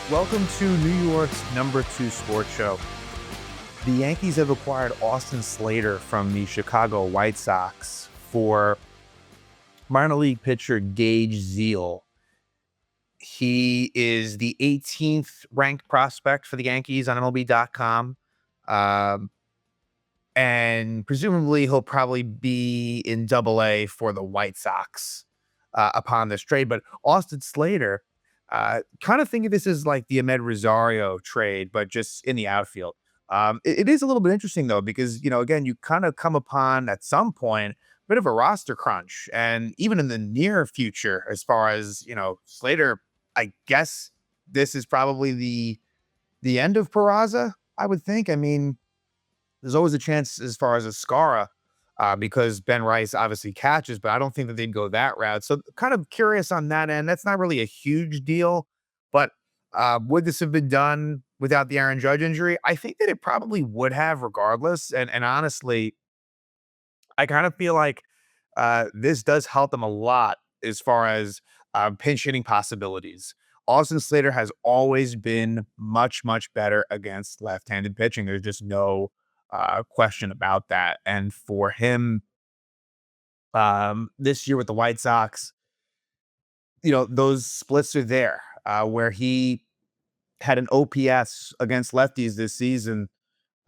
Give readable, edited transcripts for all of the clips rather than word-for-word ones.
Welcome to New York's #2 sports show. The Yankees have acquired Austin Slater from the Chicago White Sox for minor league pitcher Gage Ziehl. He is the 18th ranked prospect for the Yankees on MLB.com. Um, and presumably he'll probably be in AA for the White Sox upon this trade. But Austin Slater, kind of think of this as like the Amed Rosario trade, but just in the outfield. It is a little bit interesting though, because again, you kind of come upon at some point a bit of a roster crunch, and even in the near future, as far as Slater, I guess this is probably the end of Peraza. I would think. I mean, there's always a chance as far as Ascara, because Ben Rice obviously catches, but I don't think that they'd go that route. So kind of curious on that end. That's not really a huge deal, but would this have been done without the Aaron Judge injury? I think that it probably would have, regardless. And honestly, I kind of feel like this does help them a lot as far as pinch hitting possibilities. Austin Slater has always been much, much better against left-handed pitching. There's just no question about that. And for him, this year with the White Sox, those splits are there, where he had an OPS against lefties this season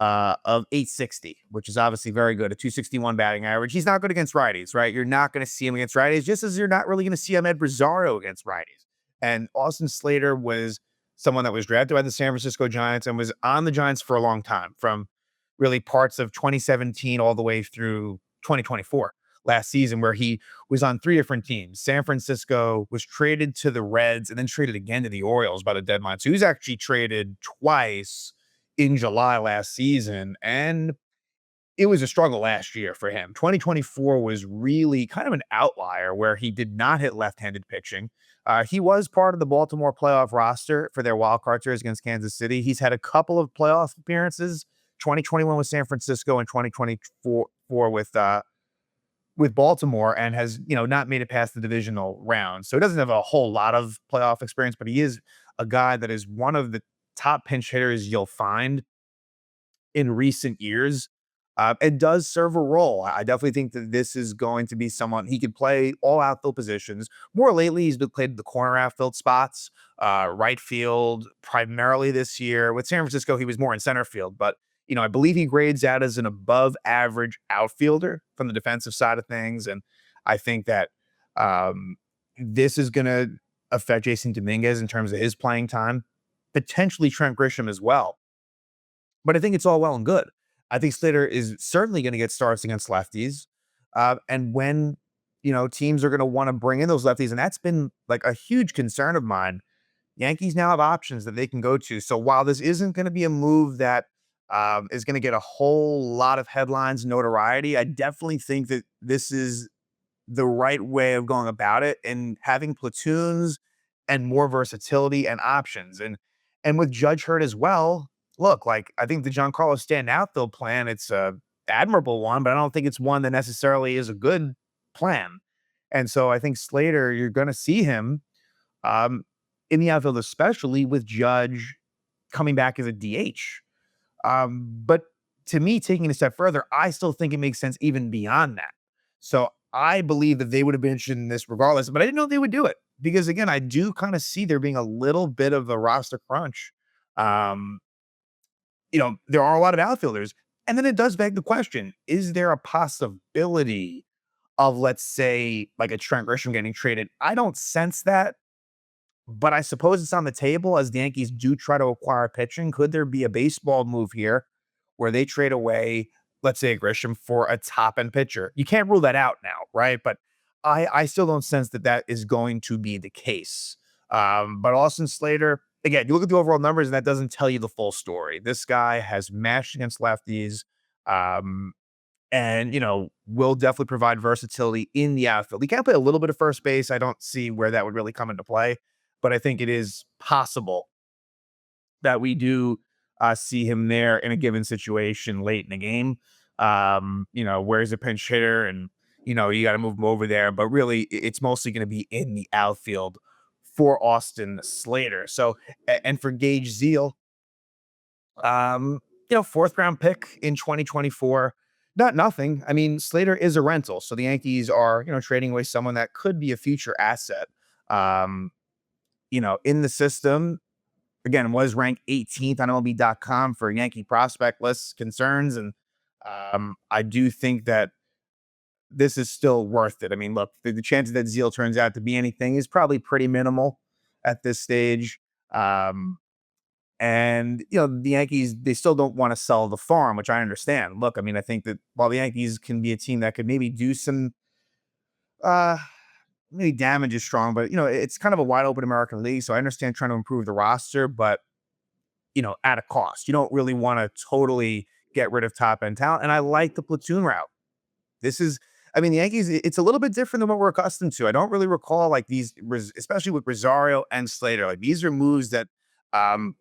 of 860, which is obviously very good. A 261 batting average. He's not good against righties, right? You're not going to see him against righties, just as you're not really going to see Amed Rosario against righties. And Austin Slater was someone that was drafted by the San Francisco Giants and was on the Giants for a long time, from really parts of 2017 all the way through 2024 last season, where he was on three different teams. San Francisco, was traded to the Reds, and then traded again to the Orioles by the deadline. So he was actually traded twice in July last season, and it was a struggle last year for him. 2024 was really kind of an outlier where he did not hit left-handed pitching. He was part of the Baltimore playoff roster for their wild card series against Kansas City. He's had a couple of playoff appearances, 2021 with San Francisco and 2024 with Baltimore, and has not made it past the divisional round. So he doesn't have a whole lot of playoff experience, but he is a guy that is one of the top pinch hitters you'll find in recent years. It does serve a role. I definitely think that this is going to be someone he could play all outfield positions. More lately, he's been played the corner outfield spots, right field primarily this year. With San Francisco, he was more in center field, but I believe he grades out as an above average outfielder from the defensive side of things. And I think that this is going to affect Jason Dominguez in terms of his playing time, potentially Trent Grisham as well. But I think it's all well and good. I think Slater is certainly going to get starts against lefties. And when, teams are going to want to bring in those lefties, and that's been like a huge concern of mine, Yankees now have options that they can go to. So while this isn't going to be a move that is going to get a whole lot of headlines, notoriety, I definitely think that this is the right way of going about it and having platoons and more versatility and options. And with Judge hurt as well, look, like I think the Giancarlo Stanton outfield plan, it's a admirable one, but I don't think it's one that necessarily is a good plan. And so I think Slater, you're going to see him um, in the outfield, especially with Judge coming back as a DH. But to me, taking it a step further, I still think it makes sense even beyond that. So I believe that they would have been interested in this regardless, but I didn't know they would do it because, again, I do kind of see there being a little bit of a roster crunch. Um, there are a lot of outfielders. And then it does beg the question, is there a possibility of, let's say, like a Trent Grisham getting traded? I don't sense that, but I suppose it's on the table as the Yankees do try to acquire pitching. Could there be a baseball move here where they trade away, let's say, a Grisham for a top end pitcher? You can't rule that out now, right? But I still don't sense that that is going to be the case. But Austin Slater, again, you look at the overall numbers and that doesn't tell you the full story. This guy has mashed against lefties. Um, and will definitely provide versatility in the outfield. He can play a little bit of first base. I don't see where that would really come into play, but I think it is possible that we do see him there in a given situation late in the game. Where he's a pinch hitter and you got to move him over there, but really it's mostly going to be in the outfield for Austin Slater. So, and for Gage Ziehl, fourth round pick in 2024. Not nothing. I mean, Slater is a rental. So the Yankees are, trading away someone that could be a future asset. Um, in the system, again, was ranked 18th on MLB.com for Yankee prospect list concerns. And I do think that this is still worth it. I mean, look, the chances that Zeal turns out to be anything is probably pretty minimal at this stage. Um, and the Yankees, they still don't want to sell the farm, which I understand. Look, I mean, I think that while the Yankees can be a team that could maybe do some uh maybe damage is strong, but it's kind of a wide open American league. So I understand trying to improve the roster, but at a cost. You don't really want to totally get rid of top end talent. And I like the platoon route. This is, I mean, the Yankees, it's a little bit different than what we're accustomed to. I don't really recall like these, especially with Rosario and Slater. Like these are moves that, um,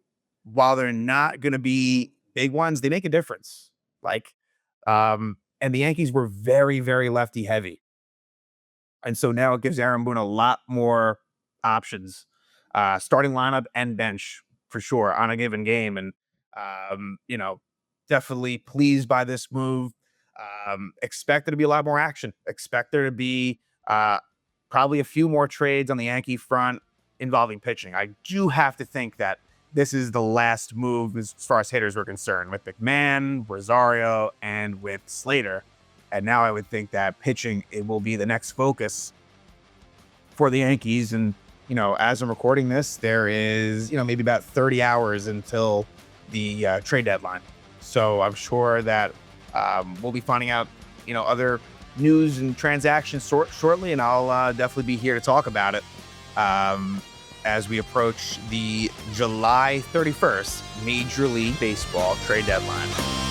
while they're not going to be big ones, they make a difference. Like, and the Yankees were very, very lefty heavy. And so now it gives Aaron Boone a lot more options, starting lineup and bench for sure on a given game. And, definitely pleased by this move. Expect there to be a lot more action. Expect there to be probably a few more trades on the Yankee front involving pitching. I do have to think that this is the last move as far as hitters were concerned with McMahon, Rosario, and with Slater. And now I would think that pitching, it will be the next focus for the Yankees. And, as I'm recording this, there is, maybe about 30 hours until the trade deadline. So I'm sure that we'll be finding out, other news and transactions shortly. And I'll definitely be here to talk about it as we approach the July 31st Major League Baseball trade deadline.